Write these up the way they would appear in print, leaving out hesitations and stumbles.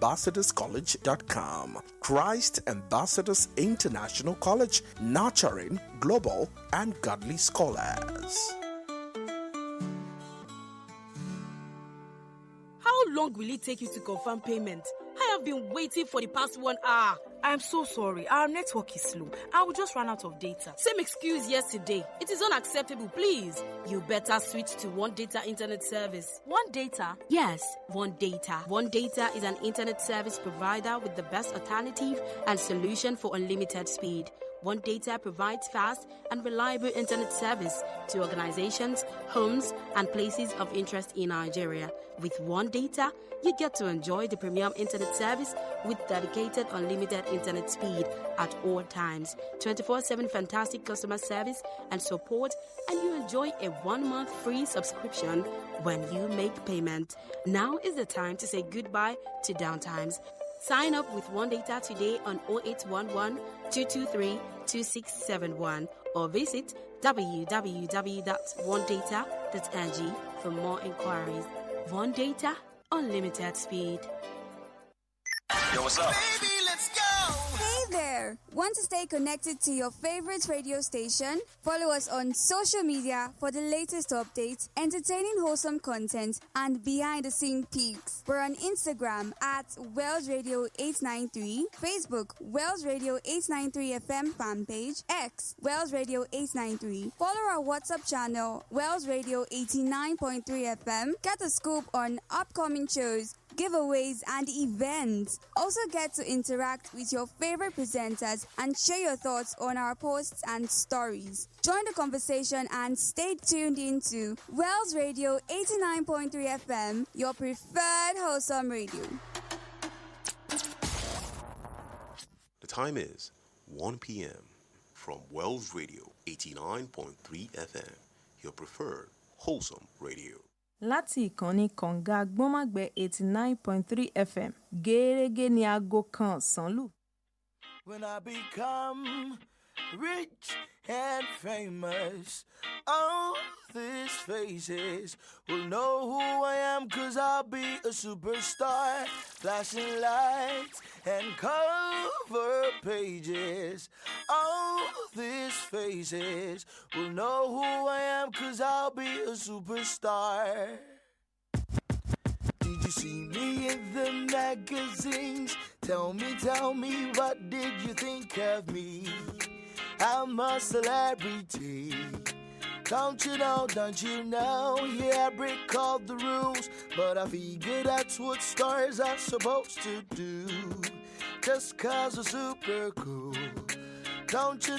ChristAmbassadorsCollege.com. Christ Ambassadors International College, nurturing global and godly scholars. How long will it take you to confirm payment? I have been waiting for the past 1 hour. I'm so sorry. Our network is slow. I will just run out of data. Same excuse yesterday. It is unacceptable, please. You better switch to One Data Internet Service. One Data? Yes, One Data. One Data is an internet service provider with the best alternative and solution for unlimited speed. One Data provides fast and reliable internet service to organizations, homes, and places of interest in Nigeria. With One Data, you get to enjoy the premium internet service with dedicated unlimited internet speed at all times, 24/7 fantastic customer service and support, and you enjoy a 1-month free subscription when you make payment. Now is the time to say goodbye to downtimes. Sign up with One Data today on 0811 223 2671 or visit www.onedata.ng for more inquiries. One Data, unlimited speed. Yo, what's up? Baby, let's go! Hey there! Want to stay connected to your favorite radio station? Follow us on social media for the latest updates, entertaining wholesome content, and behind-the-scene peaks. We're on Instagram at Wells Radio 893, Facebook Wells Radio 893 FM fan page, X Wells Radio 893. Follow our WhatsApp channel Wells Radio 89.3 FM. Get a scoop on upcoming shows, giveaways, and events. Also get to interact with your favorite presenters and share your thoughts on our posts and stories. Join the conversation and stay tuned into Wells Radio 89.3 FM, your preferred wholesome radio. The time is 1 p.m. from Wells Radio 89.3 FM, your preferred wholesome radio. Láti ìkànnì kànga gbọ́nmágbẹ́ 89.3 FM gẹ́gẹ́ ní aago kan ọ̀sán lù. When I become rich and famous, all these faces will know who I am, 'cause I'll be a superstar, flashing lights and cover pages. All these faces will know who I am, 'cause I'll be a superstar. Did you see me in the magazines? Tell me, what did you think of me? I'm a celebrity. Don't you know, yeah, I break all the rules, but I figure that's what stars are supposed to do. Just 'cause I'm super cool. Don't you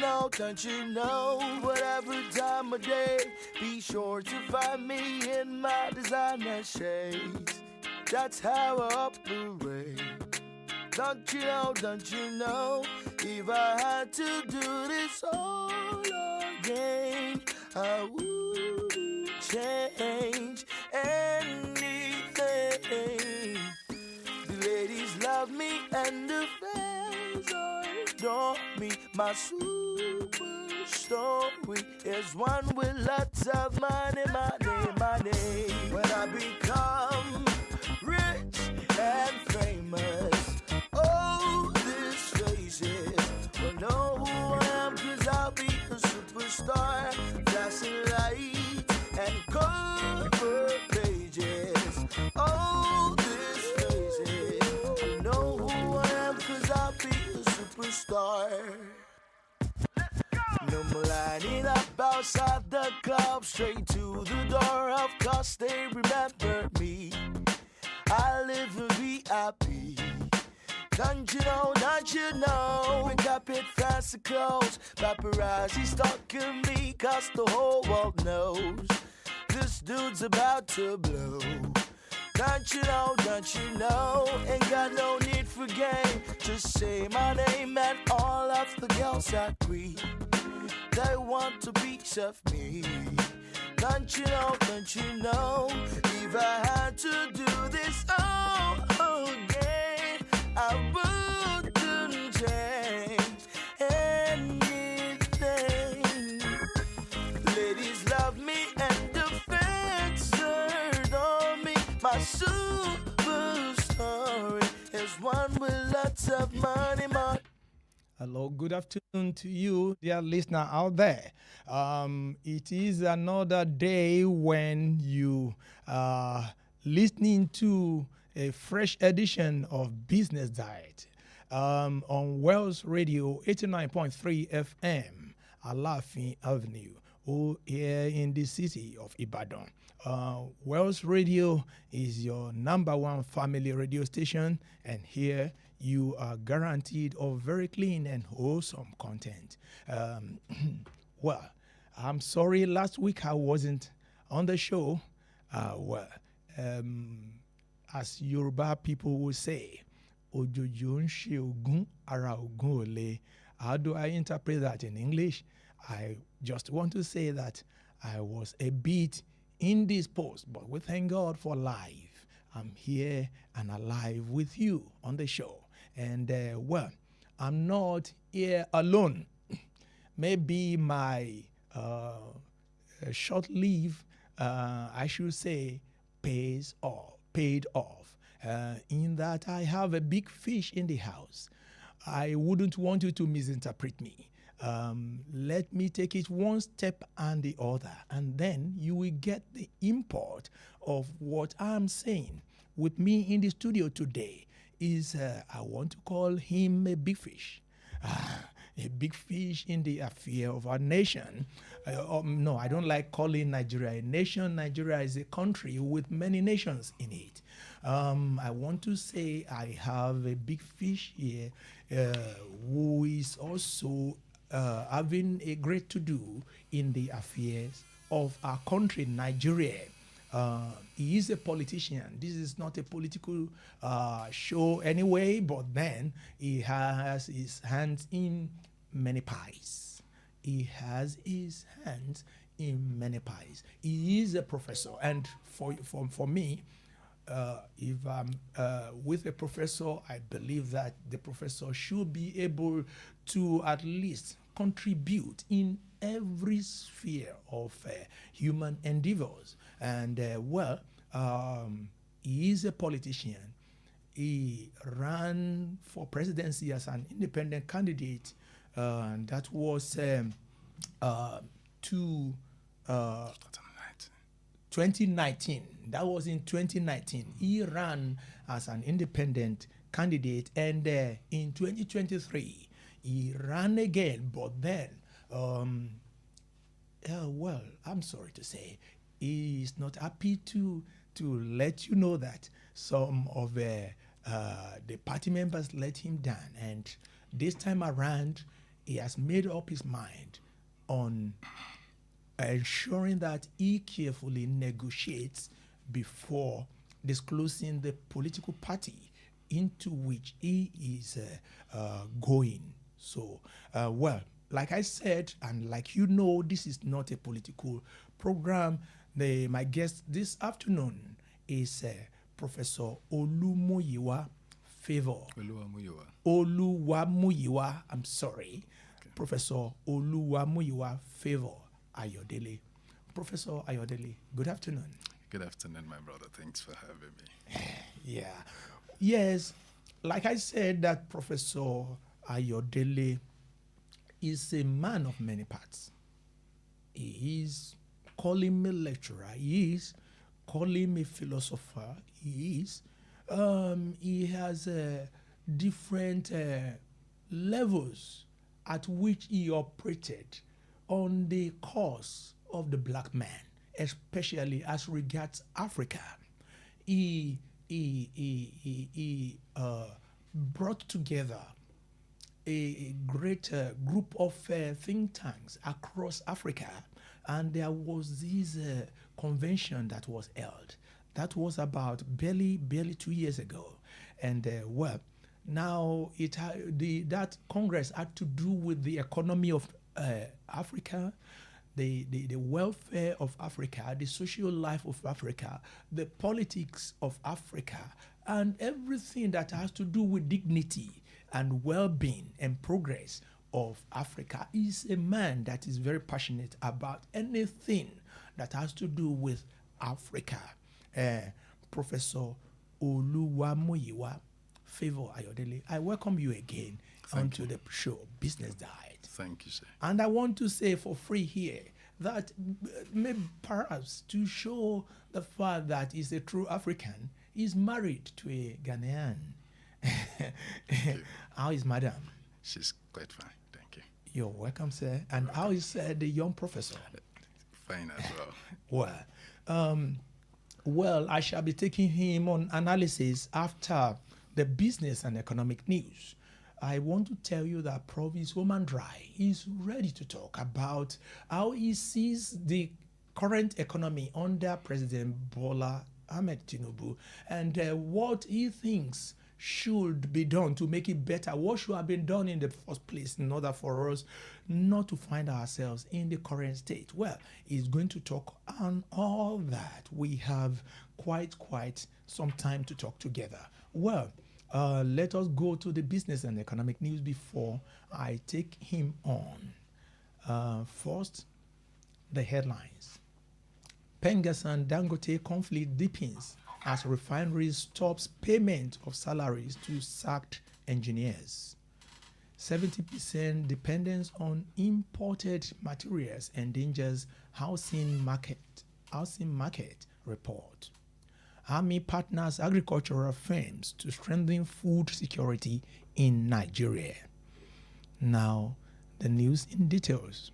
know, whatever time of day, be sure to find me in my designer shades. That's how I operate. Don't you know, if I had to do this all again, I wouldn't change anything. The ladies love me and the fans adore me. My super story is one with lots of money. When I become rich and famous, oh, these faces will know who I am, 'cause I'll be a superstar, flashing lights and cover pages. Oh, these faces will know who I am, 'cause I'll be a superstar. No more lining up outside the club, straight to the door, of course they remember me. I live in VIP. Don't you know, we got it fancy clothes. Paparazzi stalking me, 'cause the whole world knows this dude's about to blow. Don't you know, ain't got no need for game. Just say my name and all of the girls agree. They want a piece of me. Don't you know, if I had to do this all again, I wouldn't change anything. Ladies love me and the fans adore me. My super story is just one with lots of money, man. Hello, good afternoon to you, dear listener out there. It is another day when you are listening to a fresh edition of Business Diet on Wells Radio 89.3 FM, Alafin Avenue, here in the city of Ibadan. Wells Radio is your number one family radio station, and here you are guaranteed of very clean and wholesome content. Well, I'm sorry last week I wasn't on the show. As Yoruba people will say, Ojojo ń ṣe Ògún, ara Ògún ò le. How do I interpret that in English? I just want to say that I was a bit indisposed, but we thank God for life. I'm here and alive with you on the show. And well, I'm not here alone. Maybe my short leave, I should say, paid off. In that I have a big fish in the house. I wouldn't want you to misinterpret me. Let me take it one step and the other, and then you will get the import of what I'm saying. With me in the studio today is, I want to call him a big fish. A big fish in the affair of our nation. No, I don't like calling Nigeria a nation. Nigeria is a country with many nations in it. I want to say I have a big fish here who is also having a great to-do in the affairs of our country, Nigeria. He is a politician. This is not a political show anyway, but then he has his hands in many pies. He has his hands in many pies. He is a professor, and for me, if I'm with a professor, I believe that the professor should be able to at least contribute in every sphere of human endeavors. And he is a politician. He ran for presidency as an independent candidate. And that was 2019. That was in 2019. He ran as an independent candidate, and in 2023 he ran again. But then, well, I'm sorry to say, he is not happy to let you know that some of the party members let him down, and this time around, he has made up his mind on ensuring that he carefully negotiates before disclosing the political party into which he is going. So, well, like I said, and like you know, this is not a political program. My guest this afternoon is Professor Olumuyiwa Favor. Oluwamuyiwa, I'm sorry. Okay. Professor Oluwamuyiwa Favor Ayodele. Professor Ayodele, good afternoon. Good afternoon, my brother. Thanks for having me. Yeah. Yes, like I said, that Professor Ayodele is a man of many parts. He is, call him a lecturer. He is, call him a philosopher. He has different levels at which he operated on the cause of the black man, especially as regards Africa. He brought together a great group of think tanks across Africa, and there was this convention that was held. That was about barely 2 years ago, and well, now that Congress had to do with the economy of Africa, the welfare of Africa, the social life of Africa, the politics of Africa, and everything that has to do with dignity and well-being and progress of Africa. Is a man that is very passionate about anything that has to do with Africa. Professor Oluwamuyiwa Favor Ayodele, I welcome you again onto the show, Business Diet. Thank you, sir. And I want to say for free here that maybe perhaps to show the fact that he's a true African, he's married to a Ghanaian. How is Madam? She's quite fine, thank you. You're welcome, sir. And how is the young professor? Fine as well. Well, I shall be taking him on analysis after the business and economic news. I want to tell you that Province Woman Dry is ready to talk about how he sees the current economy under President Bola Ahmed Tinubu and what he thinks should be done to make it better. What should have been done in the first place in order for us not to find ourselves in the current state? Well, he's going to talk on all that. We have quite some time to talk together. Well, let us go to the business and economic news before I take him on. First, the headlines. Pengas and Dangote conflict deepens as refineries stops payment of salaries to sacked engineers. 70% dependence on imported materials endangers housing market report. Army partners agricultural firms to strengthen food security in Nigeria. Now, the news in details.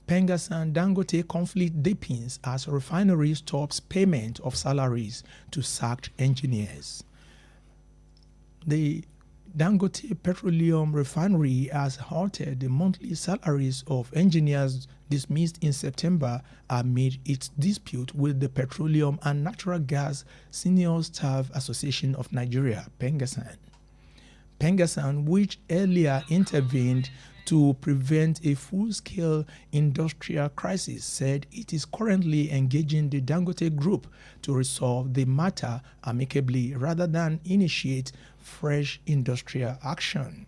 Pengas and Dangote conflict deepens as refinery stops payment of salaries to sacked engineers. The Dangote Petroleum Refinery has halted the monthly salaries of engineers dismissed in September amid its dispute with the Petroleum and Natural Gas Senior Staff Association of Nigeria, Pengasan. Pengasan, which earlier intervened to prevent a full-scale industrial crisis, said it is currently engaging the Dangote Group to resolve the matter amicably rather than initiate fresh industrial action.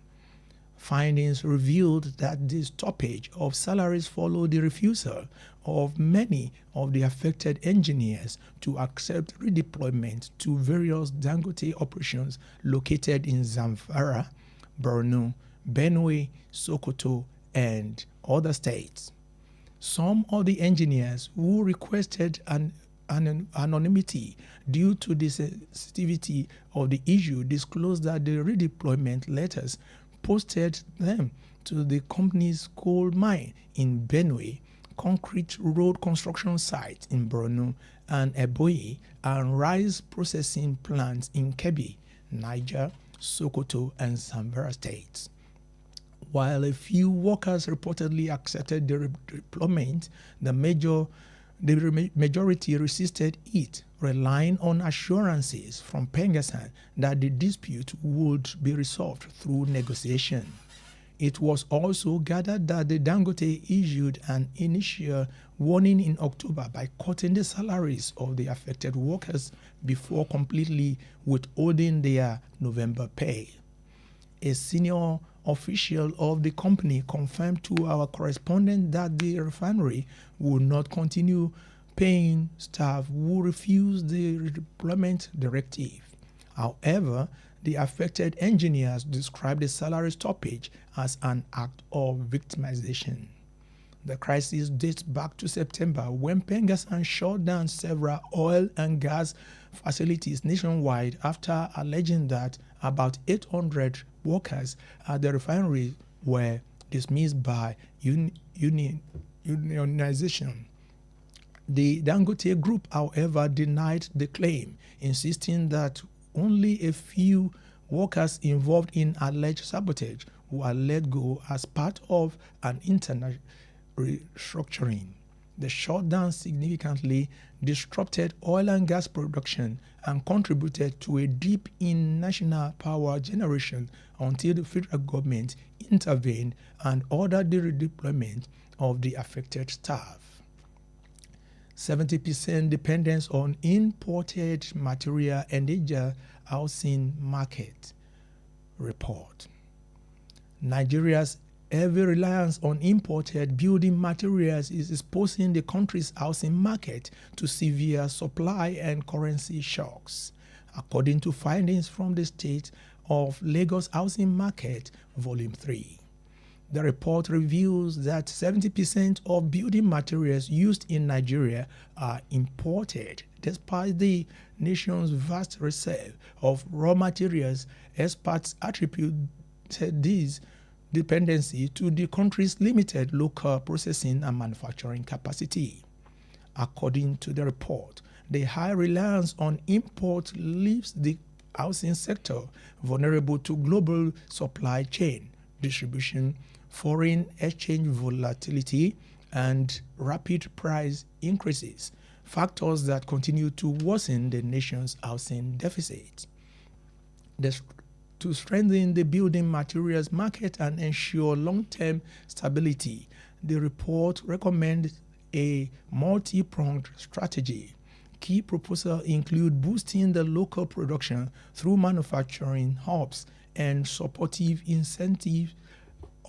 Findings revealed that the stoppage of salaries followed the refusal of many of the affected engineers to accept redeployment to various Dangote operations located in Zamfara, Borno, Benue, Sokoto, and other states. Some of the engineers who requested anonymity due to the sensitivity of the issue disclosed that the redeployment letters posted them to the company's coal mine in Benue, concrete road construction site in Borno and Ebonyi, and rice processing plants in Kebbi, Niger, Sokoto, and Zamfara states. While a few workers reportedly accepted the redeployment, the majority resisted it, relying on assurances from Pengasan that the dispute would be resolved through negotiation. It was also gathered that the Dangote issued an initial warning in October by cutting the salaries of the affected workers before completely withholding their November pay. A senior official of the company confirmed to our correspondent that the refinery would not continue paying staff who refused the redeployment directive. However, the affected engineers described the salary stoppage as an act of victimization. The crisis dates back to September when Pengasan shut down several oil and gas facilities nationwide after alleging that about 800 workers at the refinery were dismissed by unionization. The Dangote Group, however, denied the claim, insisting that only a few workers involved in alleged sabotage were let go as part of an internal restructuring. The shutdown significantly disrupted oil and gas production and contributed to a dip in national power generation until the federal government intervened and ordered the redeployment of the affected staff. 70% dependence on imported material endanger housing market report. Nigeria's heavy reliance on imported building materials is exposing the country's housing market to severe supply and currency shocks. According to findings from the State of Lagos Housing Market, Volume 3. The report reveals that 70% of building materials used in Nigeria are imported. Despite the nation's vast reserve of raw materials, experts attribute this dependency to the country's limited local processing and manufacturing capacity. According to the report, the high reliance on import leaves the housing sector vulnerable to global supply chain distribution, foreign exchange volatility, and rapid price increases, factors that continue to worsen the nation's housing deficit. To strengthen the building materials market and ensure long-term stability, the report recommends a multi-pronged strategy. Key proposals include boosting the local production through manufacturing hubs and supportive incentives,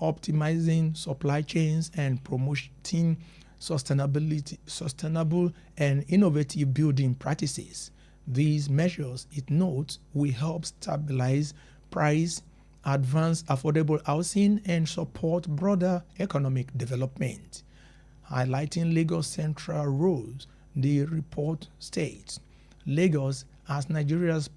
optimizing supply chains, and promoting sustainable and innovative building practices. These measures, it notes, will help stabilize price, advance affordable housing, and support broader economic development. Highlighting Lagos' central roles, the report states, Lagos, as Nigeria's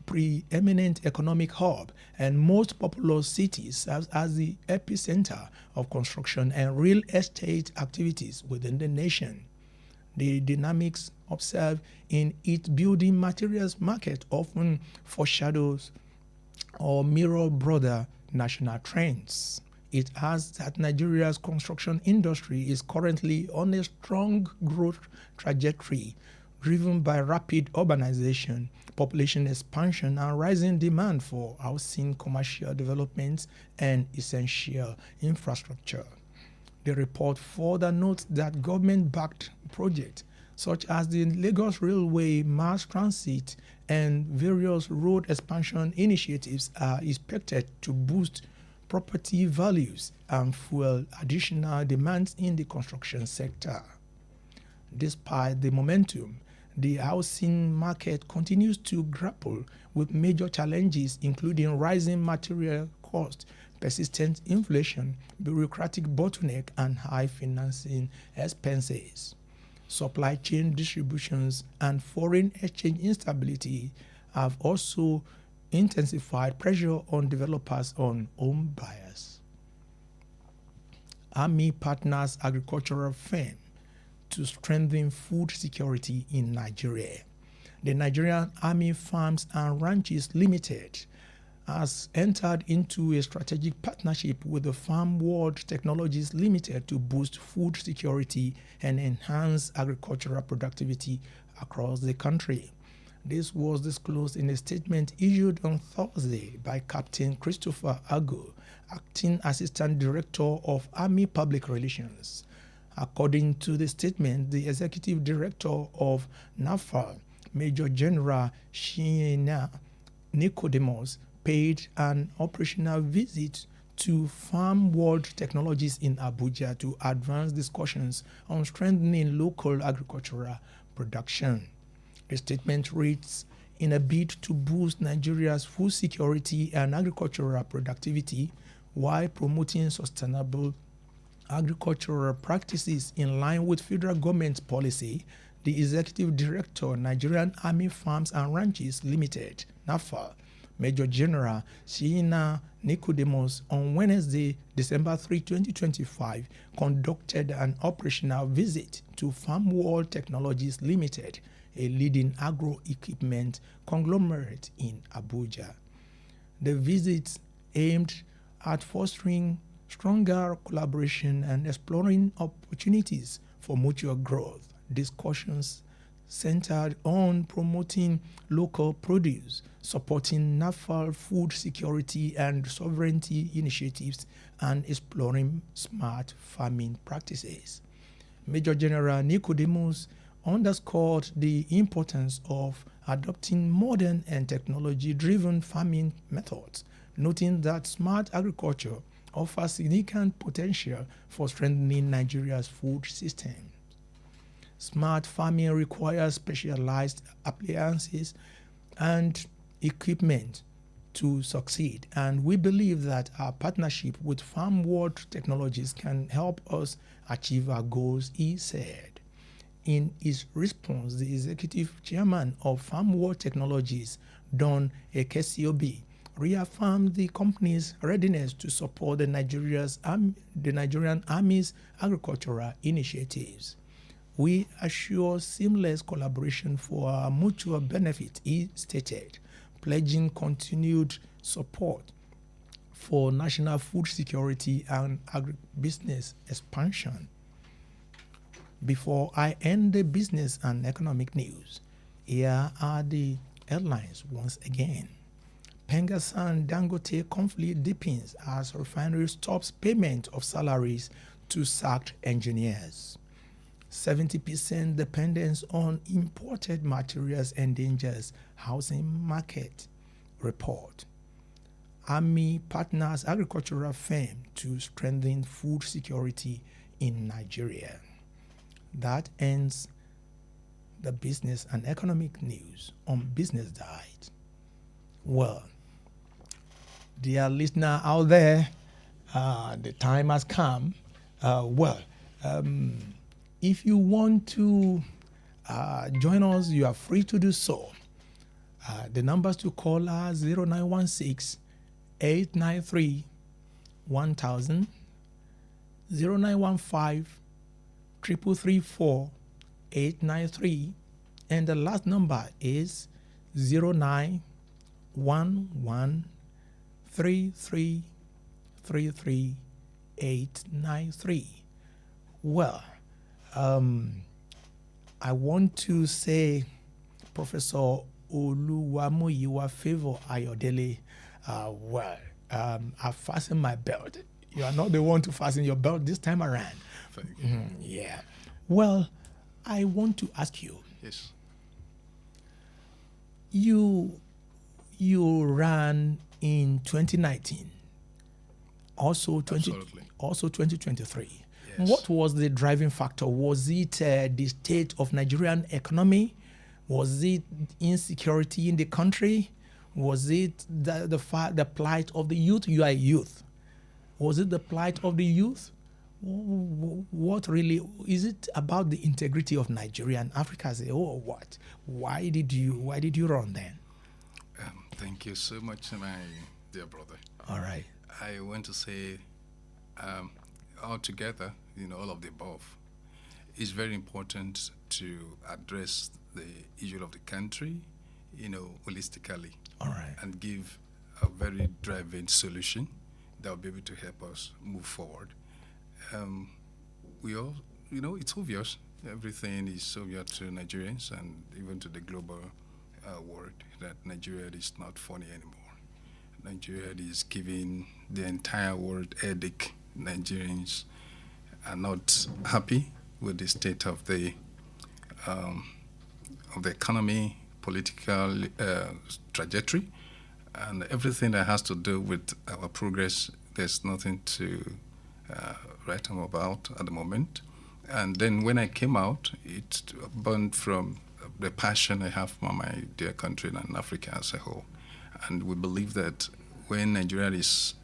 preeminent economic hub and most populous city, serves as the epicenter of construction and real estate activities within the nation. The dynamics observed in its building materials market often foreshadows or mirror broader national trends. It adds that Nigeria's construction industry is currently on a strong growth trajectory, driven by rapid urbanization, population expansion, and rising demand for housing, commercial developments, and essential infrastructure. The report further notes that government-backed projects such as the Lagos Railway, mass transit, and various road expansion initiatives are expected to boost property values and fuel additional demands in the construction sector. Despite the momentum, the housing market continues to grapple with major challenges, including rising material costs, persistent inflation, bureaucratic bottleneck, and high financing expenses. Supply chain distributions and foreign exchange instability have also intensified pressure on developers on home buyers. Army partners agricultural firm to strengthen food security in Nigeria. The Nigerian Army Farms and Ranches Limited has entered into a strategic partnership with the Farm World Technologies Limited to boost food security and enhance agricultural productivity across the country. This was disclosed in a statement issued on Thursday by Captain Christopher Ago, Acting Assistant Director of Army Public Relations. According to the statement, the Executive Director of NAFA, Major General Shiena Nicodemus, paid an operational visit to Farm World Technologies in Abuja to advance discussions on strengthening local agricultural production. The statement reads, in a bid to boost Nigeria's food security and agricultural productivity while promoting sustainable agricultural practices in line with federal government policy, the Executive Director, Nigerian Army Farms and Ranches Limited, NAFA, Major General Shiena Nicodemus, on Wednesday, December 3, 2025, conducted an operational visit to Farm World Technologies Limited, a leading agro-equipment conglomerate in Abuja. The visit aimed at fostering stronger collaboration and exploring opportunities for mutual growth. Discussions centered on promoting local produce, supporting national food security and sovereignty initiatives, and exploring smart farming practices. Major General Nicodemus underscored the importance of adopting modern and technology-driven farming methods, noting that smart agriculture offers significant potential for strengthening Nigeria's food system. Smart farming requires specialized appliances and equipment to succeed. And we believe that our partnership with Farm World Technologies can help us achieve our goals, he said. In his response, the executive chairman of Farm World Technologies, Don Ekesiobi, reaffirmed the company's readiness to support the Nigerian Army's agricultural initiatives. We assure seamless collaboration for our mutual benefit, he stated, pledging continued support for national food security and agribusiness expansion. Before I end the business and economic news, here are the headlines once again. Pengassan Dangote conflict deepens as refinery stops payment of salaries to sacked engineers. 70% dependence on imported materials endangers housing market report. Army partners agricultural firm to strengthen food security in Nigeria. That ends the business and economic news on Business Diet. Well, dear listener out there, the time has come. If you want to join us, you are free to do so. The numbers to call are 0916 893 1000, 0915 334 893, and the last number is 0911 33 893. Well, I want to say, Professor Oluwamuyiwa Favor Ayodele, I fastened my belt. You are not the one to fasten your belt this time around. Thank you. Yeah. Well, I want to ask you. Yes. You ran in 2019, also 2023. Yes. What was the driving factor? Was it the state of Nigerian economy? Was it insecurity in the country? Was it the plight of the youth? You are a youth. Was it the plight of the youth? What really is it about the integrity of Nigeria and Africa? Say, what? Why did you run then? Thank you so much, my dear brother. All right. I want to say, altogether, all of the above, it's very important to address the issue of the country, holistically. All right. And give a very driving solution that will be able to help us move forward. We all, it's obvious. Everything is obvious to Nigerians and even to the global world that Nigeria is not funny anymore. Nigeria is giving the entire world headache. Nigerians are not happy with the state of the economy, political trajectory, and everything that has to do with our progress. There's nothing to write home about at the moment. And then when I came out, it burned from the passion I have for my dear country and Africa as a whole. And we believe that when Nigeria is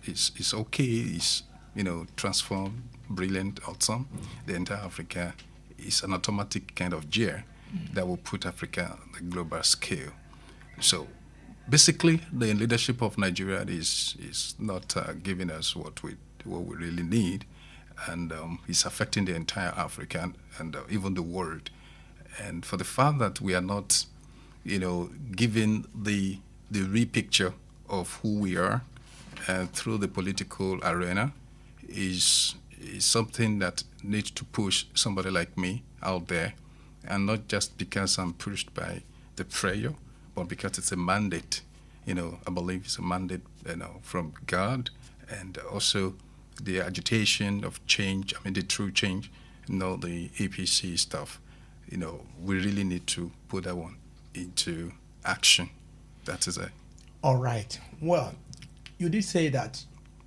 okay, is transformed, brilliant, awesome, the entire Africa is an automatic kind of gear that will put Africa on the global scale. So basically, the leadership of Nigeria is not giving us what we really need, and it's affecting the entire Africa and even the world. And for the fact that we are not, giving the real picture of who we are through the political arena is something that needs to push somebody like me out there, and not just because I'm pushed by the prayer, but because it's a mandate. I believe it's a mandate, from God, and also the agitation of change. The true change, the APC stuff. We really need to put that one into action. That is it. All right. Well, you did say that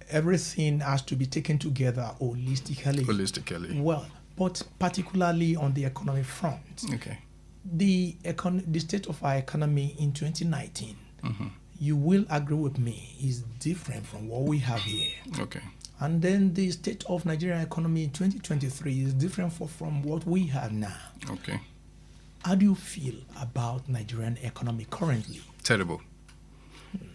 everything has to be taken together holistically. Holistically. Well, but particularly on the economic front. Okay. The state of our economy in 2019, you will agree with me, is different from what we have here. Okay. And then the state of Nigerian economy in 2023 is different from what we have now. Okay. How do you feel about Nigerian economy currently? Terrible.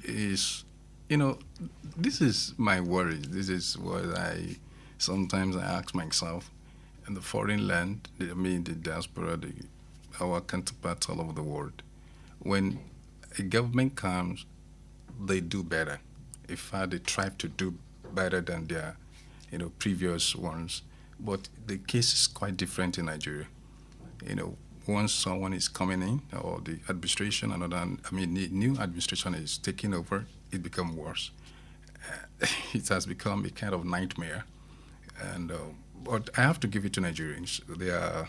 Is, this is my worry. This is what sometimes I ask myself. In the foreign land, the diaspora, our counterparts all over the world, when a government comes, they do better. In fact, they try to do better than their, previous ones. But the case is quite different in Nigeria. Once someone is coming in, or the administration, the new administration is taking over, it becomes worse. It has become a kind of nightmare. And but I have to give it to Nigerians. They are,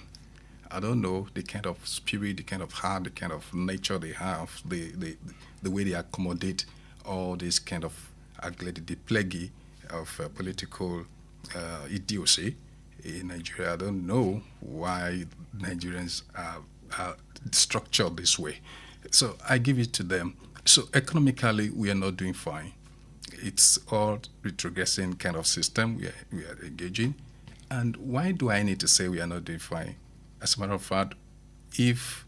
I don't know, the kind of spirit, the kind of heart, the kind of nature they have, the way they accommodate all this kind of the plague of political idiocy in Nigeria. I don't know why Nigerians are structured this way. So I give it to them. So economically, we are not doing fine. It's all retrogressing kind of system we are engaging. And why do I need to say we are not doing fine? As a matter of fact, if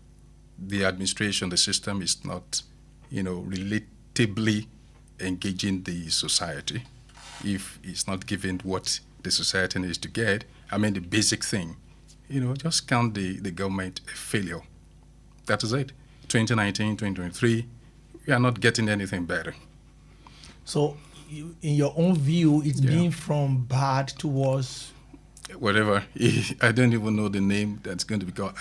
the administration, the system is not, relatively engaging the society, if it's not giving what the society needs to get, the basic thing, just count the government a failure. That is it. 2019, 2023, we are not getting anything better. So, in your own view, it's been from bad to worse? Whatever. I don't even know the name that's going to be called.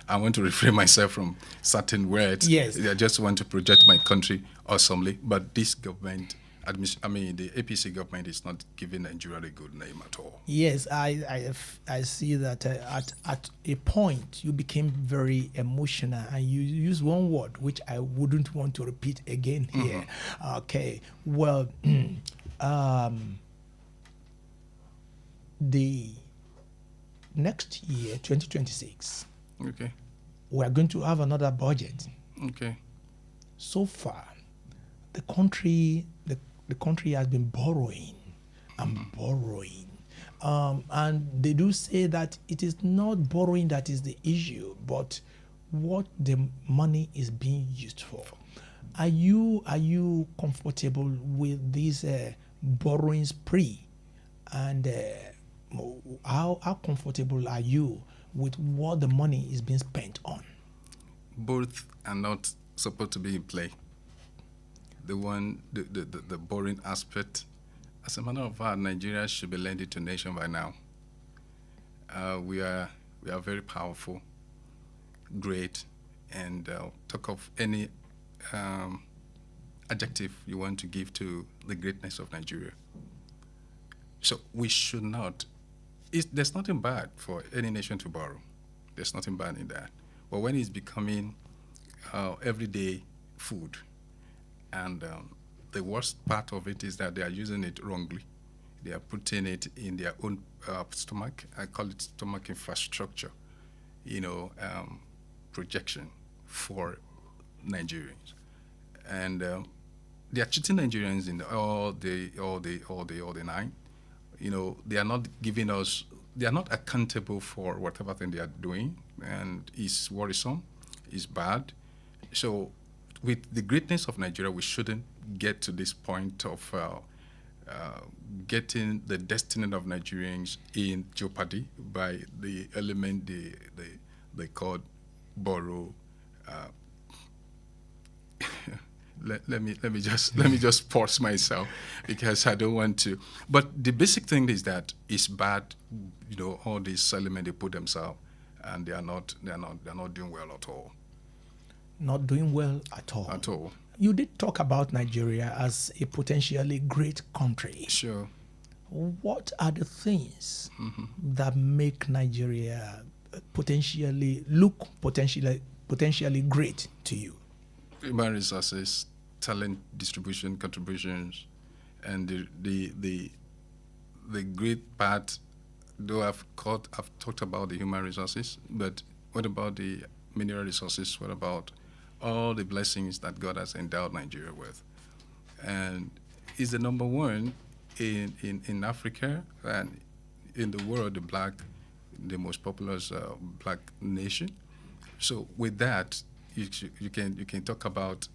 I want to refrain myself from certain words. Yes. I just want to project my country awesomely. But this government, the APC government is not giving Nigeria a good name at all. Yes, I see that at a point you became very emotional and you used one word which I wouldn't want to repeat again here. Mm-hmm. Okay, well, the next year, 2026, okay, we are going to have another budget. Okay. So far, the country has been borrowing and borrowing. And they do say that it is not borrowing that is the issue, but what the money is being used for. Are you comfortable with this borrowing spree? And how comfortable are you with what the money is being spent on? Both are not supposed to be in play. The borrowing aspect, as a matter of fact, Nigeria should be lending to nation by now. We are very powerful, great, and talk of any adjective you want to give to the greatness of Nigeria. So we should not. There's nothing bad for any nation to borrow. There's nothing bad in that. But when it's becoming everyday food, and the worst part of it is that they are using it wrongly. They are putting it in their own stomach. I call it stomach infrastructure, projection for Nigerians. And they are cheating Nigerians in all the nine. They are not giving us, they are not accountable for whatever thing they are doing, and it's worrisome, it's bad. So with the greatness of Nigeria, we shouldn't get to this point of getting the destiny of Nigerians in jeopardy by the element they call borrow. Let me just pause myself because I don't want to. But the basic thing is that it's bad. All these elements they put themselves, and they're not doing well at all. Not doing well at all. At all. You did talk about Nigeria as a potentially great country. Sure. What are the things that make Nigeria potentially great to you? Human resources, talent distribution, contributions, and the great part. Though I've talked about the human resources, but what about the mineral resources? What about all the blessings that God has endowed Nigeria with. And is the number one in Africa and in the world, the most populous black nation. So with that, you can talk about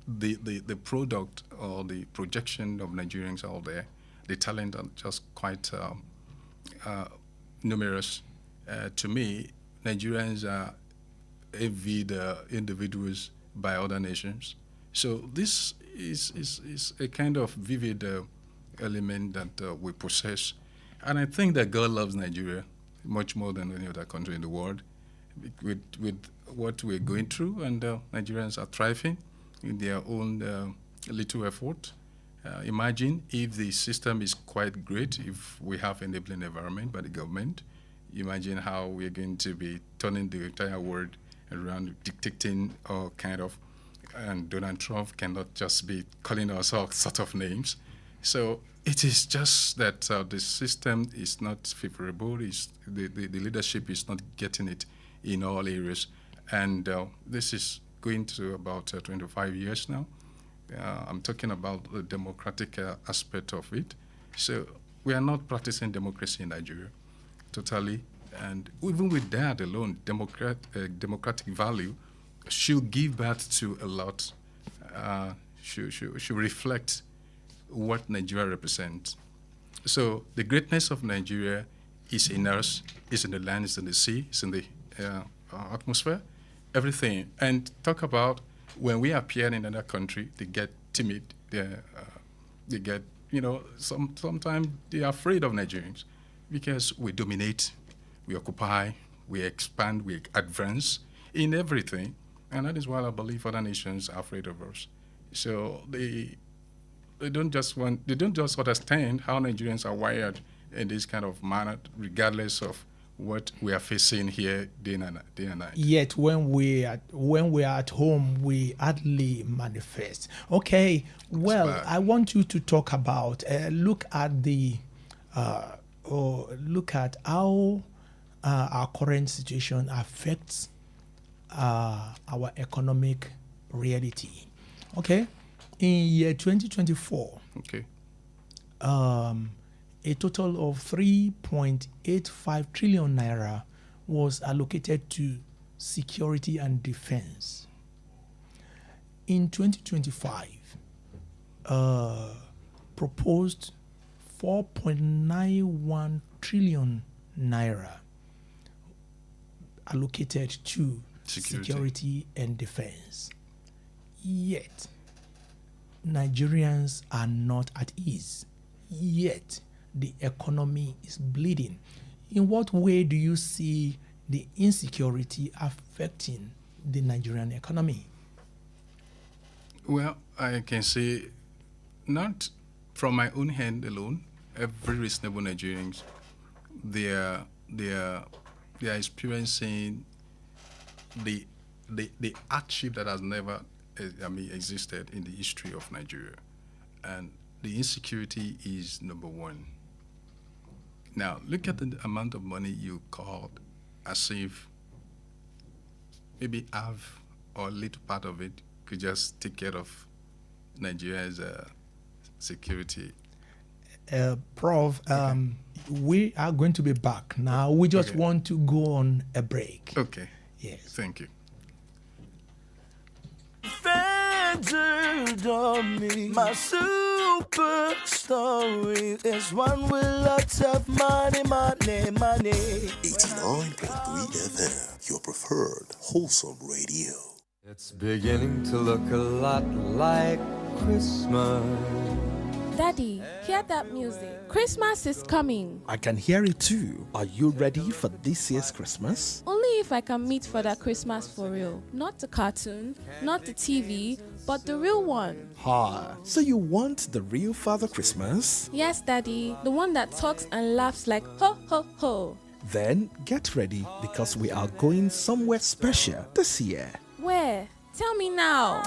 the product or the projection of Nigerians out there. The talent are just quite numerous. To me, Nigerians are envied individuals by other nations. So this is a kind of vivid element that we possess. And I think that God loves Nigeria much more than any other country in the world with what we're going through, and Nigerians are thriving in their own little effort. Imagine if the system is quite great, if we have enabling environment by the government. Imagine how we're going to be turning the entire world around, dictating all kind of, and Donald Trump cannot just be calling us all sort of names. So it is just that the system is not favorable. The leadership is not getting it in all areas. And this is going to about 25 years now. I'm talking about the democratic aspect of it. So we are not practicing democracy in Nigeria totally. And even with that alone, democratic value should give birth to a lot, should reflect what Nigeria represents. So the greatness of Nigeria is in us, is in the land, is in the sea, is in the atmosphere, everything. And talk about when we appear in another country, they get timid, they get, sometimes they are afraid of Nigerians because we dominate, we occupy, we expand, we advance in everything. And that is why I believe other nations are afraid of us. So they don't just understand how Nigerians are wired in this kind of manner, regardless of what we are facing here day and night. Yet when we are at home, we hardly manifest. Okay, well, I want you to talk about look at how our current situation affects our economic reality. Okay, in year 2024, okay, a total of 3.85 trillion naira was allocated to security and defense. In 2025, proposed 4.91 trillion naira allocated to security and defense. Yet, Nigerians are not at ease. Yet, the economy is bleeding. In what way do you see the insecurity affecting the Nigerian economy? Well, I can say, not from my own hand alone, every reasonable Nigerians, they are experiencing the hardship that has never existed in the history of Nigeria. And the insecurity is number one. Now, look at the amount of money you called as if maybe half or a little part of it could just take care of Nigeria's security. Prof, we are going to be back now. We just want to go on a break. Okay. Yes. Thank you. My super story is one with lots of money. 89.3 FM, your preferred wholesome radio. It's beginning to look a lot like Christmas. Daddy, hear that music. Christmas is coming. I can hear it too. Are you ready for this year's Christmas? Only if I can meet Father Christmas for real. Not the cartoon, not the TV, but the real one. So you want the real Father Christmas? Yes, Daddy. The one that talks and laughs like ho, ho, ho. Then get ready because we are going somewhere special this year. Where? Tell me now.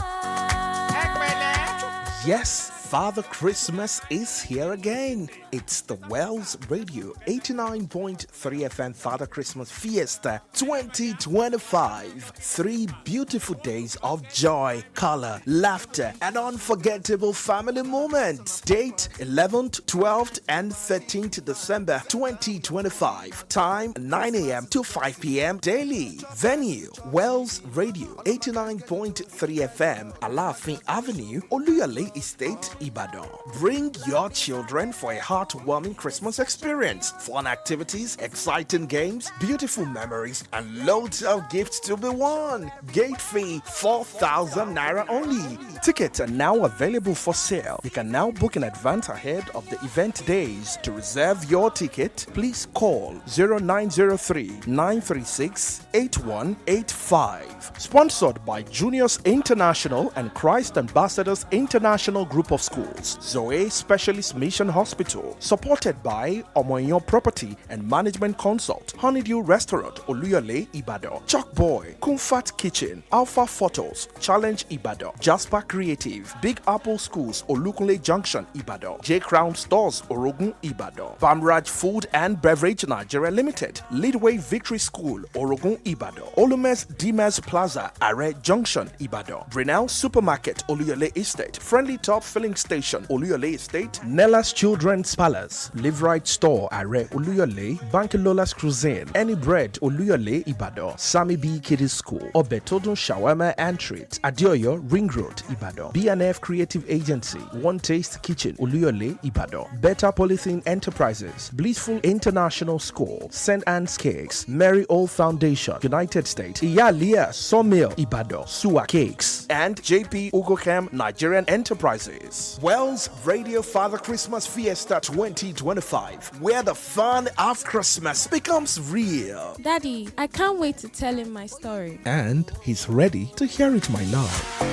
Yes, Father Christmas is here again. It's the Wells Radio 89.3 FM Father Christmas Fiesta 2025. 3 beautiful days of joy, color, laughter, and unforgettable family moments. Date 11th, 12th, and 13th December 2025. Time 9 a.m. to 5 p.m. daily. Venue Wells Radio 89.3 FM Alafin Avenue, Oluyole Estate, Ibadan. Bring your children for a heartwarming Christmas experience. Fun activities, exciting games, beautiful memories, and loads of gifts to be won. Gate fee 4,000 naira only. Tickets are now available for sale. You can now book in advance ahead of the event days. To reserve your ticket, please call 0903 936 8185. Sponsored by Juniors International and Christ Ambassadors International Group of Schools, Zoe Specialist Mission Hospital, supported by Omoyo Property and Management Consult, Honeydew Restaurant, Oluyole, Ibadan, Chalk Boy, Comfort Kitchen, Alpha Photos, Challenge Ibadan, Jasper Creative, Big Apple Schools, Olukunle Junction, Ibadan, J Crown Stores, Orogun, Ibadan, Bamraj Food and Beverage Nigeria Limited, Leadway Victory School, Orogun, Ibadan, Olumes Dimes Plaza, Are Junction, Ibadan, Brunel Supermarket, Oluyole Estate, Friendly Top Filling Station, Oluyole Estate, Nella's Children's Palace, Live Right Store, Are Oluyole, Bankilola's Cuisine, Any Bread, Oluyole, Ibadan, Sammy B Kiddies School, Obetodun Shawarma and Treats, Adioyo, Ring Road, Ibadan, BNF Creative Agency, One Taste Kitchen, Oluyole, Ibadan, Better Polythene Enterprises, Blissful International School, St. Anne's Cakes, Mary Old Foundation, United States, Iyalia Sawmill, Ibadan, Suwa Cakes, and JP Ugocam Nigerian Enterprises. Wells Radio Father Christmas Fiesta 2025, where the fun of Christmas becomes real. Daddy, I can't wait to tell him my story. And he's ready to hear it, my love.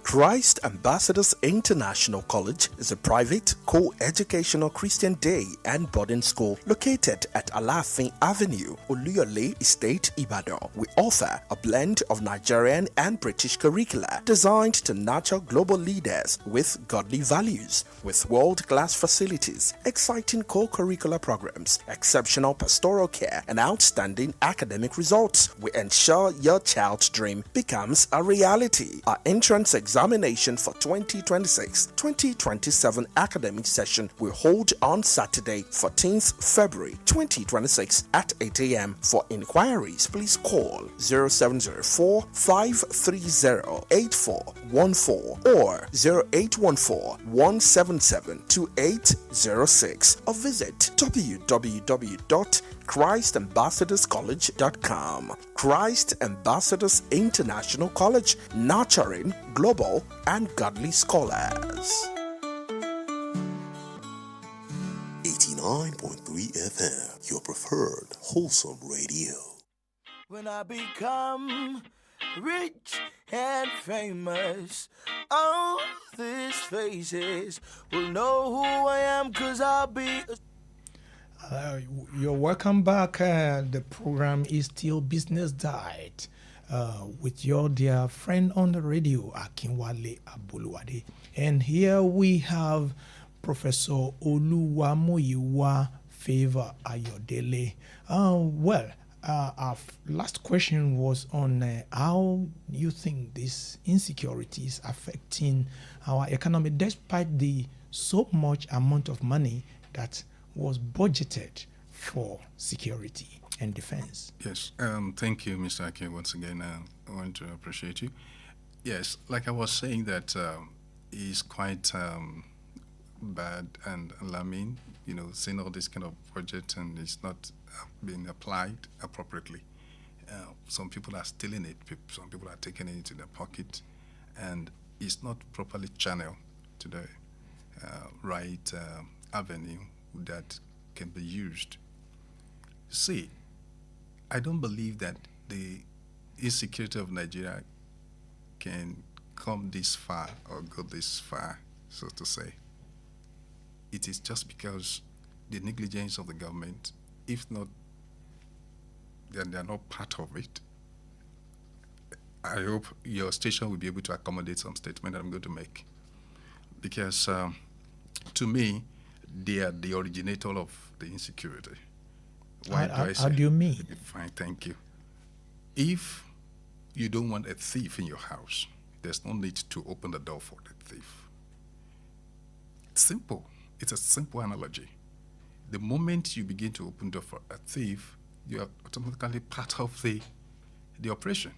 Christ Ambassadors International College is a private, co-educational Christian day and boarding school located at Alafin Avenue, Oluyole Estate, Ibadan. We offer a blend of Nigerian and British curricula designed to nurture global leaders with godly values. With world-class facilities, exciting co-curricular programs, exceptional pastoral care, and outstanding academic results, we ensure your child's dream becomes a reality. Our entrance examination for 2026-2027 academic session will hold on Saturday, 14th February 2026 at 8 a.m. For inquiries, please call 0704 530 8414 or 0814 177 2806 or visit www.christambassadorscollege.com. Christ Ambassadors International College, nurturing global and godly scholars. 89.3 FM, your preferred wholesome radio. When I become rich and famous, all these faces will know who I am, 'cause I'll be You're welcome back. The program is still Business Diet with your dear friend on the radio, Akinwale Aboluwade. And here we have Professor Oluwamoyiwa Favor Ayodele. Our last question was on how you think this insecurity is affecting our economy, despite the so much amount of money that was budgeted for security and defense. Yes, thank you, Mr. Ake. Once again, I want to appreciate you. Yes, like I was saying, that is quite bad and alarming, seeing all this kind of budget and it's not being applied appropriately. Some people are stealing it, some people are taking it into their pocket, and it's not properly channeled to the right avenue that can be used. See, I don't believe that the insecurity of Nigeria can come this far or go this far, so to say. It is just because the negligence of the government if not, then they are not part of it. I hope your station will be able to accommodate some statement that I'm going to make. Because to me, they are the originator of the insecurity. How do you mean? Fine, thank you. If you don't want a thief in your house, there's no need to open the door for the thief. It's simple. It's a simple analogy. The moment you begin to open the door for a thief, you are automatically part of the operation.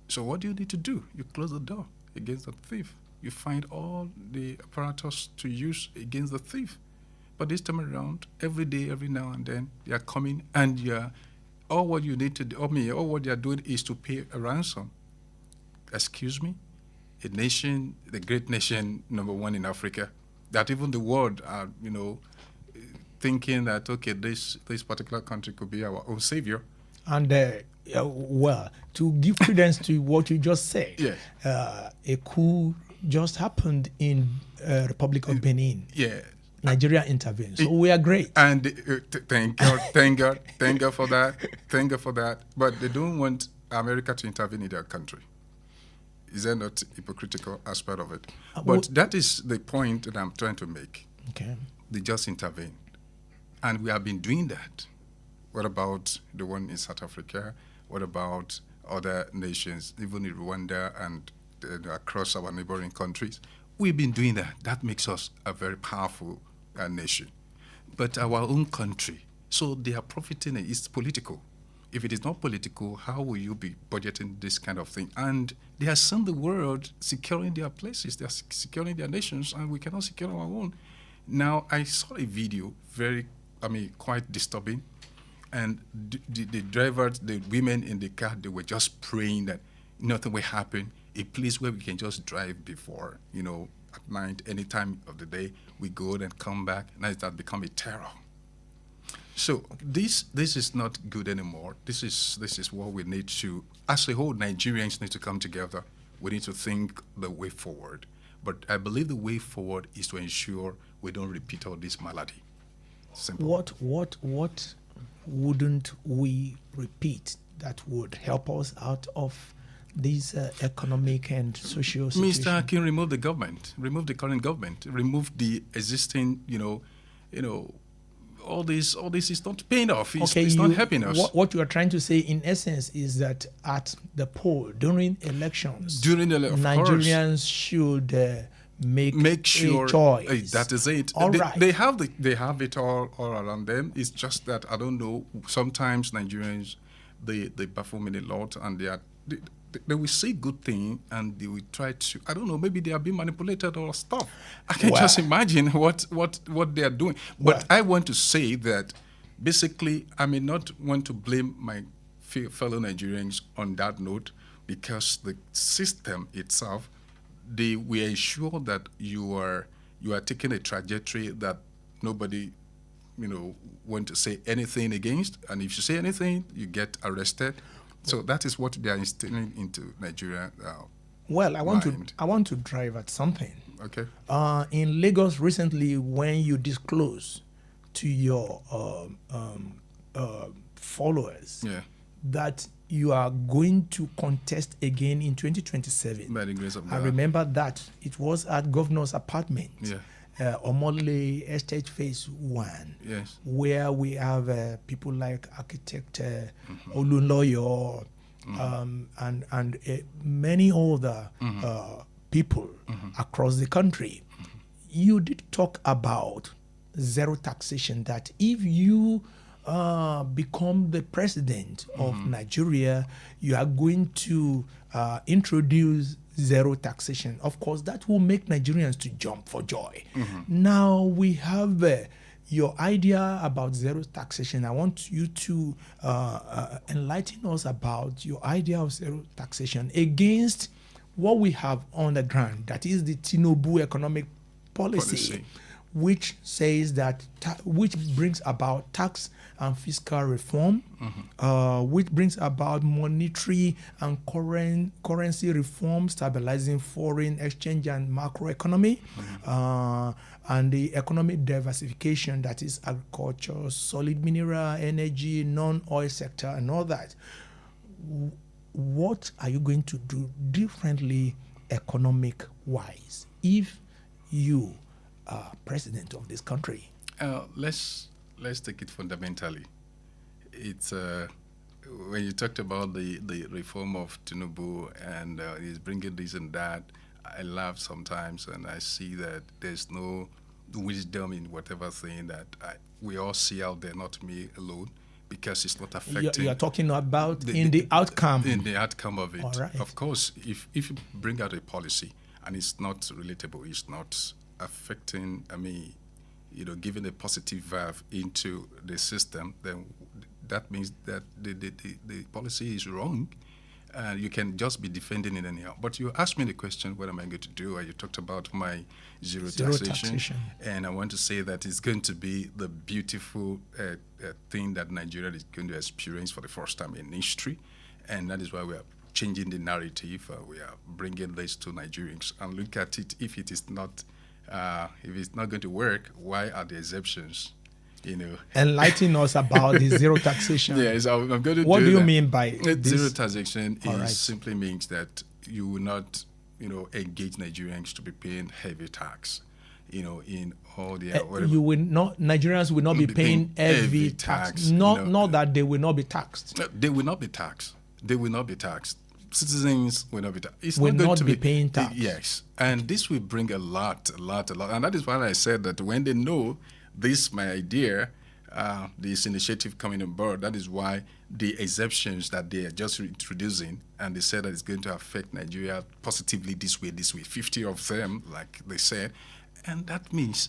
So what do you need to do? You close the door against the thief. You find all the apparatus to use against the thief. But this time around, every day, every now and then, they are coming and all what you need to do, all what they are doing is to pay a ransom. Excuse me? A nation, the great nation, number one in Africa, that even the world are, thinking that, okay, this particular country could be our own savior. And, to give credence to what you just said, yeah. A coup just happened in Republic of Benin. Yeah. Nigeria intervened. So we are great. And thank God for that. Thank God for that. But they don't want America to intervene in their country. Is that not hypocritical aspect of it? But that is the point that I'm trying to make. Okay. They just intervene. And we have been doing that. What about the one in South Africa? What about other nations, even in Rwanda and across our neighboring countries? We've been doing that. That makes us a very powerful nation. But our own country, so they are profiting, it's political. If it is not political, how will you be budgeting this kind of thing? And they have sent the world securing their places, they are securing their nations, and we cannot secure our own. Now, I saw a video, quite disturbing, and the drivers, the women in the car, they were just praying that nothing will happen. A place where we can just drive before, at night, any time of the day, we go and come back. Now it has become a terror. So this is not good anymore. This is what we need to, as a whole, Nigerians need to come together. We need to think the way forward. But I believe the way forward is to ensure we don't repeat all this malady. Simple. What wouldn't we repeat that would help us out of this economic and social situation? Mr. Akin, remove the government, remove the current government, remove the existing, all this is not paying off. It's not helping us. What you are trying to say, in essence, is that at the poll during elections, Nigerians should make sure a choice. That is it. All they, right. they have it all around them. It's just that I don't know. Sometimes Nigerians they perform in a lot, and they will say good thing and they will try to, I don't know, maybe they are being manipulated or stuff. I can just imagine what they are doing. But I want to say that basically I may not want to blame my fellow Nigerians on that note, because the system itself, they will ensure that you are taking a trajectory that nobody want to say anything against, and if you say anything, you get arrested. So that is what they are instilling into Nigeria. I want to drive at something. Okay. In Lagos recently, when you disclose to your followers that you are going to contest again in 2027, by the grace of God. I remember that it was at Governor's apartment. Yeah. Omole Estate Phase 1, yes, where we have people like architect Olunloyo, and many other people across the country. You did talk about zero taxation, that if you become the president of Nigeria, you are going to introduce zero taxation. Of course, that will make Nigerians to jump for joy. Now we have your idea about zero taxation. I want you to enlighten us about your idea of zero taxation against what we have on the ground, that is the Tinubu economic policy. which says that, which brings about tax and fiscal reform, which brings about monetary and currency reform, stabilizing foreign exchange and macroeconomy, and the economic diversification, that is agriculture, solid mineral, energy, non-oil sector, and all that. What are you going to do differently economic-wise if you are president of this country? Let's take it fundamentally. It's when you talked about the reform of Tinubu and he's bringing this and that, I laugh sometimes and I see that there's no wisdom in whatever thing that we all see out there, not me alone, because it's not affecting. You're talking about the outcome. In the outcome of it. All right. Of course, if you bring out a policy and it's not relatable, it's not affecting, giving a positive vibe into the system, then that means that the policy is wrong. You can just be defending it anyhow. But you asked me the question, what am I going to do? You talked about my zero taxation. And I want to say that it's going to be the beautiful thing that Nigeria is going to experience for the first time in history. And that is why we are changing the narrative. We are bringing this to Nigerians. And look at it, if it's not going to work, why are the exceptions? Enlighten us about the zero taxation. Yes, I'm going to what do do you that. mean by this? Zero taxation simply means that you will not, engage Nigerians to be paying heavy tax, in all the you will not. Nigerians will not be paying heavy tax. Not that they will not be taxed. No, they will not be taxed. They will not be taxed. Citizens will not be taxed. It's will not going not to be paying tax. Yes, and this will bring a lot, and that is why I said that when they know this, my idea, this initiative coming on board, that is why the exceptions that they are just introducing, and they said that it's going to affect Nigeria positively this way, 50 of them, like they said, and that means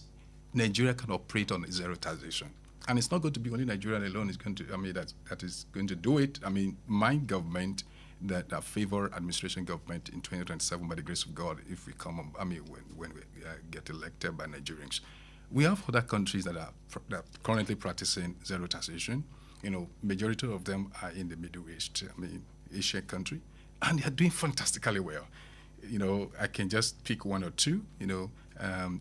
Nigeria can operate on zero taxation. And it's not going to be only Nigeria alone is going to, that is going to do it. My government, that favor administration government in 2027, by the grace of God, if we come, when we get elected by Nigerians. We have other countries that are currently practicing zero taxation. Majority of them are in the Middle East, Asian country, and they are doing fantastically well. I can just pick one or two.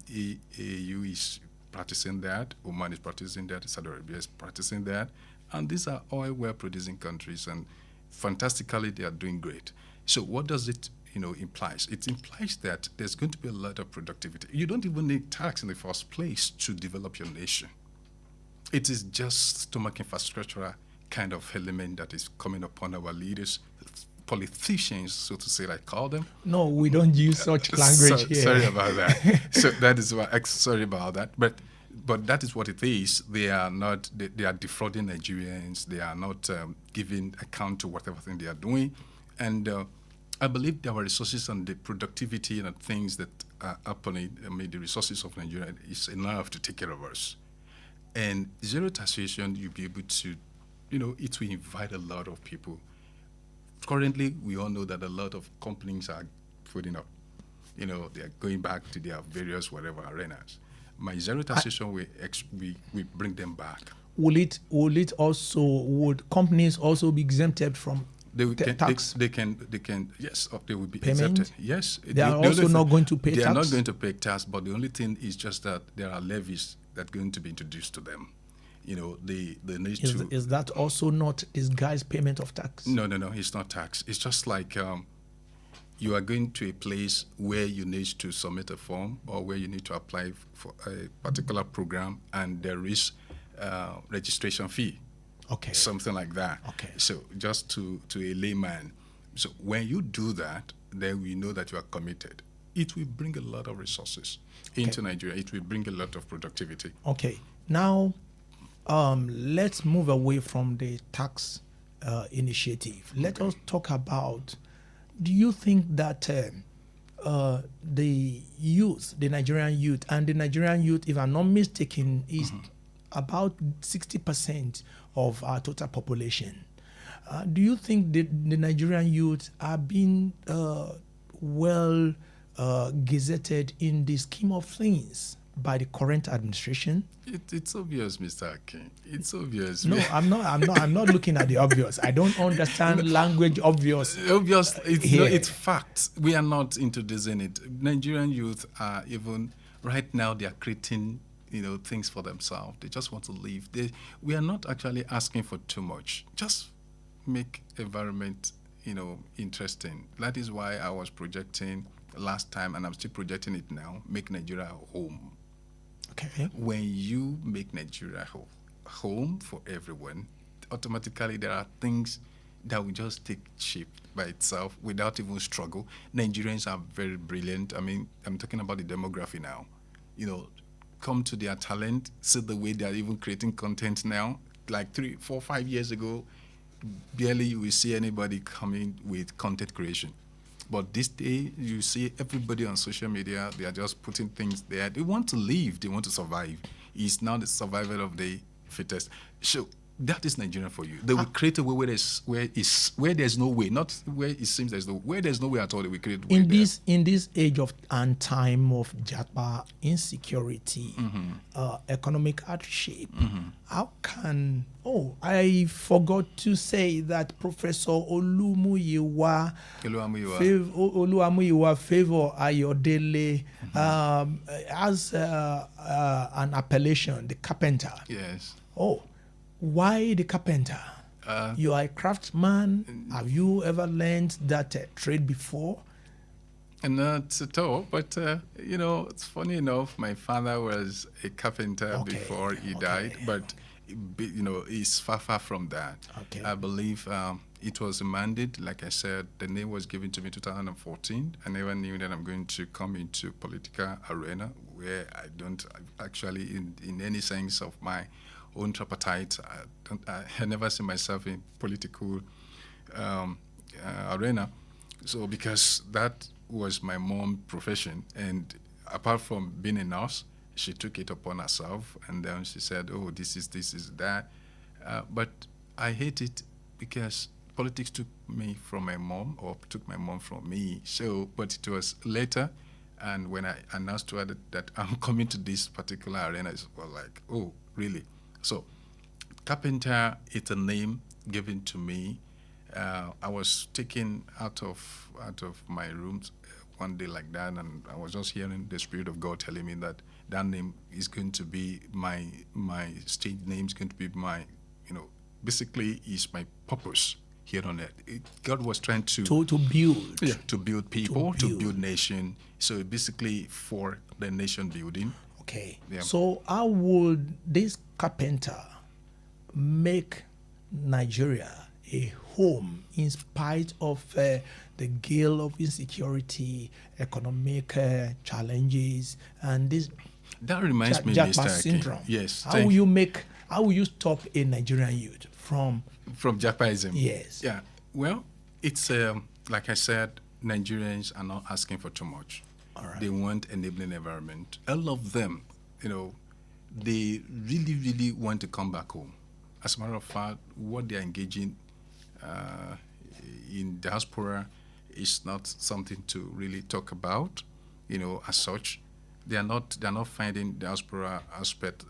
EU is practicing that, Oman is practicing that, Saudi Arabia is practicing that, and these are oil well-producing countries, and fantastically they are doing great. So what does it implies? It implies that there's going to be a lot of productivity. You don't even need tax in the first place to develop your nation. It is just stomach infrastructural kind of element that is coming upon our leaders, politicians, so to say, I call them. No, we don't use such language here. Sorry about that. So that is why, sorry about that. But that is what it is. They are not, they are defrauding Nigerians. They are not giving account to whatever thing they are doing. And I believe our resources and the productivity and the things that are happening, the resources of Nigeria is enough to take care of us. And zero taxation, you'll be able to, it will invite a lot of people. Currently, we all know that a lot of companies are putting up, they are going back to their various whatever arenas. My zero taxation we bring them back. Would companies also be exempted from tax? They can, yes, they will be payment? exempted. Yes. They are also not going to pay tax? They are not going to pay tax, but the only thing is just that there are levies that are going to be introduced to them. They need to... Is that also not disguised payment of tax? No, it's not tax. It's just like you are going to a place where you need to submit a form or where you need to apply for a particular program, and there is registration fee. Okay. Something like that. Okay. So just to a layman. So when you do that, then we know that you are committed. It will bring a lot of resources into Nigeria. It will bring a lot of productivity. Okay. Now, let's move away from the tax initiative. Let us talk about, do you think that the youth, the Nigerian youth, and the Nigerian youth, if I'm not mistaken, is about 60% of our total population. Do you think the Nigerian youth are being well gazetted in the scheme of things by the current administration? It's obvious, Mr. Akin. It's obvious. No, I'm not looking at the obvious. I don't understand language obvious. Obvious. Here. It's facts. We are not introducing it. Nigerian youth are even right now. They are creating things for themselves. They just want to live. We are not actually asking for too much. Just make environment interesting. That is why I was projecting last time, and I'm still projecting it now. Make Nigeria a home. Okay. When you make Nigeria a home for everyone, automatically there are things that will just take shape by itself without even struggle. Nigerians are very brilliant. I mean, I'm talking about the demography now. Come to their talent, see the way they are even creating content now. Like 3, 4, 5 years ago, barely you will see anybody coming with content creation. But this day, you see everybody on social media, they are just putting things there. They want to live, they want to survive. It's now the survival of the fittest. So that is Nigeria for you. They will create a way where there's no way, not where it seems where there's no way at all. They will create a way in this age of and time of Japa insecurity, economic hardship. How can I forgot to say that Professor Olumuyiwa favor Ayodele as an appellation, the carpenter. Yes. Why the carpenter? You are a craftsman. Have you ever learned that trade before? Not at all. But, it's funny enough, my father was a carpenter before he died. But, he's far from that. Okay. I believe it was a mandate. Like I said, the name was given to me in 2014. I never knew that I'm going to come into political arena where I don't actually, in any sense of my own tripartite. I never see myself in political arena. So because that was my mom's profession, and apart from being a nurse, she took it upon herself, and then she said, "Oh, this is that." But I hate it because politics took me from my mom, or took my mom from me. So, but it was later, and when I announced to her that I'm coming to this particular arena, it was like, "Oh, really?" So, carpenter is a name given to me. I was taken out of my room one day like that, and I was just hearing the Spirit of God telling me that name is going to be my stage name, is going to be my, basically is my purpose here on earth. God was trying to build. Yeah, to build people, to build nation. So basically for the nation building. Okay. Yeah. So how would this carpenter make Nigeria a home in spite of the gale of insecurity, economic challenges, and this that reminds me, Japa Mr. syndrome? Yes. How will you stop a Nigerian youth from Japaism? Yes. Yeah. Well, it's like I said, Nigerians are not asking for too much. All right. They want enabling environment. All of them, they really, really want to come back home. As a matter of fact, what they're engaging in diaspora is not something to really talk about, as such. They're not finding diaspora aspect,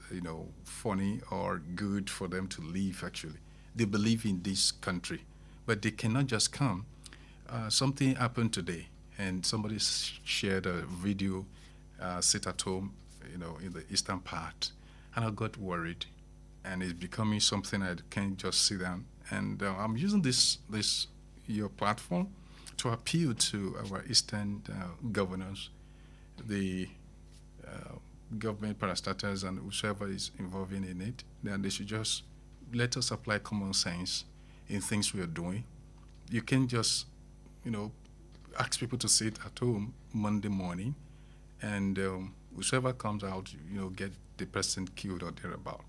funny or good for them to leave, actually. They believe in this country, but they cannot just come. Something happened today, and somebody shared a video, sit at home, in the eastern part, and I got worried, and it's becoming something I can't just sit down. And I'm using your platform to appeal to our eastern governors, the government parastatals, and whoever is involving in it. Then they should just let us apply common sense in things we are doing. You can't just, ask people to sit at home Monday morning, and whoever comes out, get the person killed or thereabout.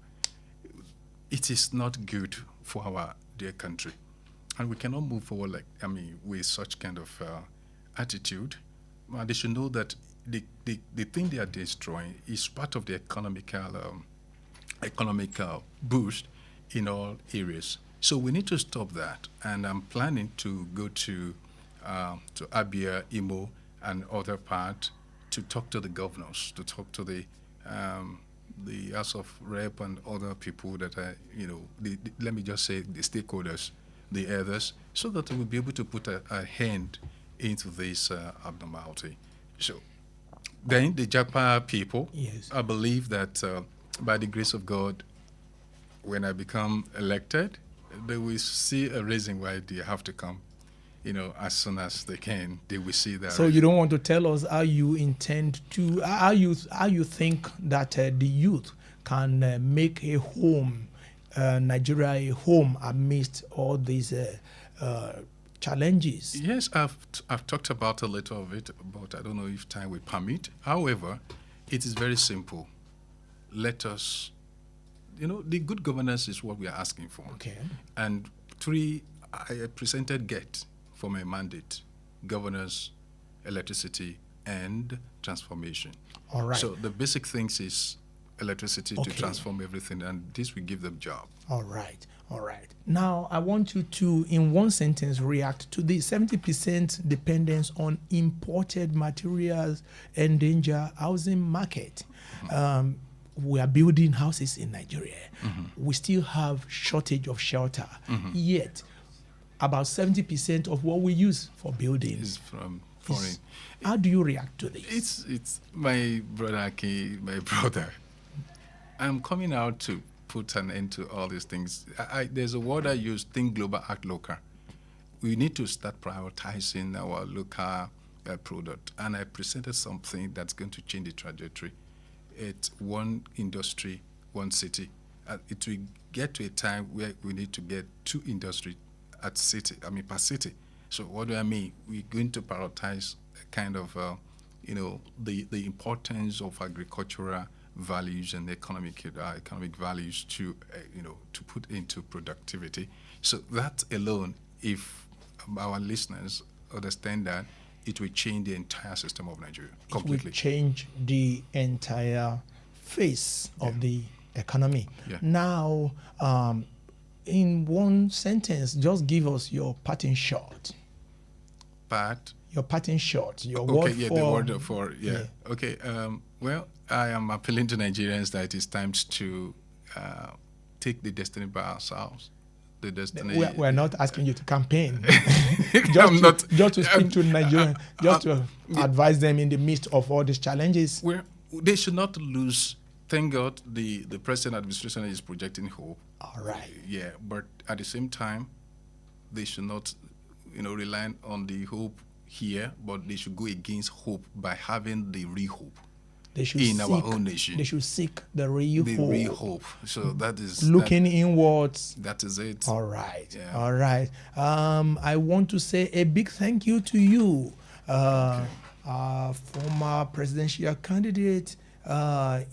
It is not good for our dear country, and we cannot move forward with such kind of attitude. They should know that the thing they are destroying is part of the economic boost in all areas. So we need to stop that, and I'm planning to go to Abia, Imo, and other part to talk to the governors, to talk to the the House of Rep and other people that are, let me just say the stakeholders, the others, so that we'll be able to put a hand into this abnormality. So then the Japa people, yes, I believe that by the grace of God, when I become elected, they will see a reason why they have to come. As soon as they can, they will see that. So you don't want to tell us how you intend to, how you think that the youth can make a home, Nigeria a home amidst all these challenges? Yes, I've talked about a little of it, but I don't know if time will permit. However, it is very simple. Let us, the good governance is what we are asking for. Okay. And 3, I presented GET for my mandate: governance, electricity, and transformation. All right. So the basic things is electricity to transform everything, and this will give them job. All right. All right. Now, I want you to, in one sentence, react to the 70% dependence on imported materials endanger housing market. Mm-hmm. We are building houses in Nigeria. Mm-hmm. We still have shortage of shelter. Mm-hmm. Yet, about 70% of what we use for building is from foreign. How do you react to this? It's my brother Aki, my brother. I'm coming out to put an end to all these things. There's a word I use: think global, act local. We need to start prioritizing our local product. And I presented something that's going to change the trajectory. It's one industry, one city. It will get to a time where we need to get 2 industries per city. So what do I mean? We're going to prioritize kind of, the importance of agricultural values and economic values to put into productivity. So that alone, if our listeners understand that, it will change the entire system of Nigeria completely. It will change the entire face of the economy. Yeah. Now, in one sentence, just give us your parting shot. Your parting shot. Your word for... the word for, yeah. Okay, well, I am appealing to Nigerians that it's time to take the destiny by ourselves. The destiny... We're not asking you to campaign. just to speak to Nigerians, just to advise them in the midst of all these challenges. They should not lose... Thank God the present administration is projecting hope. All right. Yeah, but at the same time, they should not, rely on the hope here, but they should go against hope by having the real hope our own nation. They should seek the real hope. The real hope. So that is... Looking inwards. That is it. All right. Yeah. All right. I want to say a big thank you to you, former presidential candidate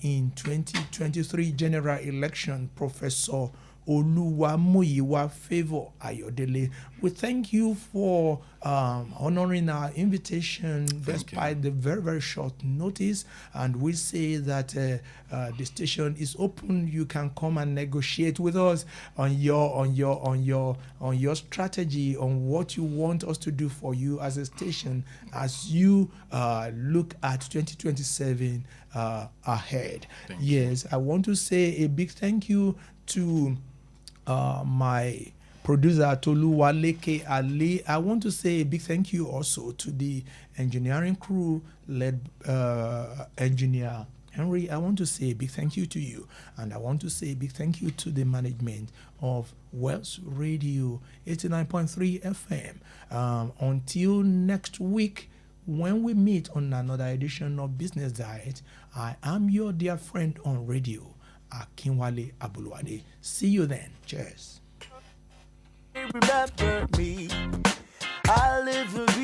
in 2023 general election, Professor Oluwamuyiwa Favor Ayodele. We thank you for honoring our invitation despite the very, very short notice, and we say that the station is open. You can come and negotiate with us on your strategy, on what you want us to do for you as a station as you look at 2027 ahead. Yes, I want to say a big thank you to my producer Toluwaleke Ali. I want to say a big thank you also to the engineering crew led engineer Henry. I want to say a big thank you to you, and I want to say a big thank you to the management of Wells Radio 89.3 FM. Until next week, when we meet on another edition of Business Diet, I am your dear friend on radio, Akinwale Aboluwade. See you then. Cheers. Remember me. I live